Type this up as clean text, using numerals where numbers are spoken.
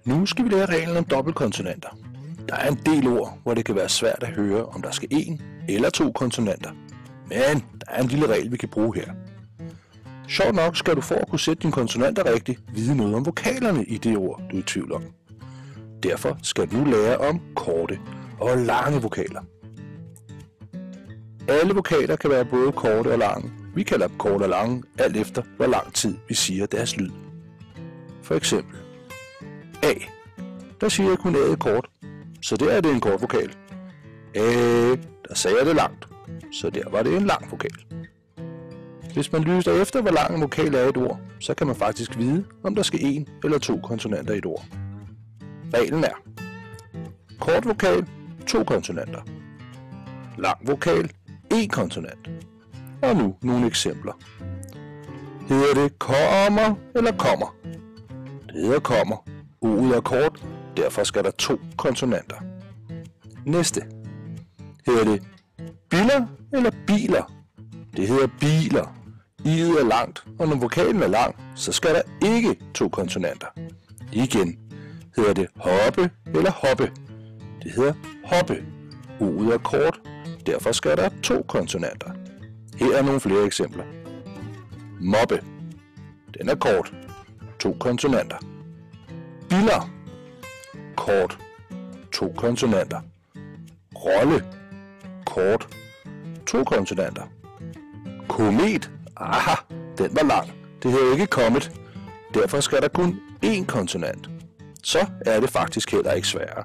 Nu skal vi lære reglen om dobbeltkonsonanter. Der er en del ord, hvor det kan være svært at høre, om der skal en eller to konsonanter. Men der er en lille regel, vi kan bruge her. Sjovt nok skal du for at kunne sætte dine konsonanter rigtigt vide noget om vokalerne i det ord, du er i tvivl om. Derfor skal du nu lære om korte og lange vokaler. Alle vokaler kan være både korte og lange. Vi kalder dem korte og lange, alt efter hvor lang tid vi siger deres lyd. For eksempel A. Der siger jeg kun A'et kort, så der er det en kort vokal. A. Der sagde jeg det langt, så der var det en lang vokal. Hvis man lytter efter, hvor lang en vokal er i et ord, så kan man faktisk vide, om der skal en eller to konsonanter i et ord. Reglen er: kort vokal, 2 konsonanter. Lang vokal, 1 konsonant. Og nu nogle eksempler. Hedder det kommer eller kommer? Det hedder kommer. U'et er kort, derfor skal der 2 konsonanter. Næste. Hedder det biller eller biler? Det hedder biler. I'et er langt, og når vokalen er lang, så skal der ikke 2 konsonanter. Igen. Hedder det hoppe eller hoppe? Det hedder hoppe. U'et er kort, derfor skal der 2 konsonanter. Her er nogle flere eksempler. Mobbe. Den er kort. 2 konsonanter. Biller. Kort. 2 konsonanter. Rolle. Kort. 2 konsonanter. Komet. Aha, den var lang. Det hedder ikke kommet. Derfor skal der kun 1 konsonant. Så er det faktisk heller ikke sværere.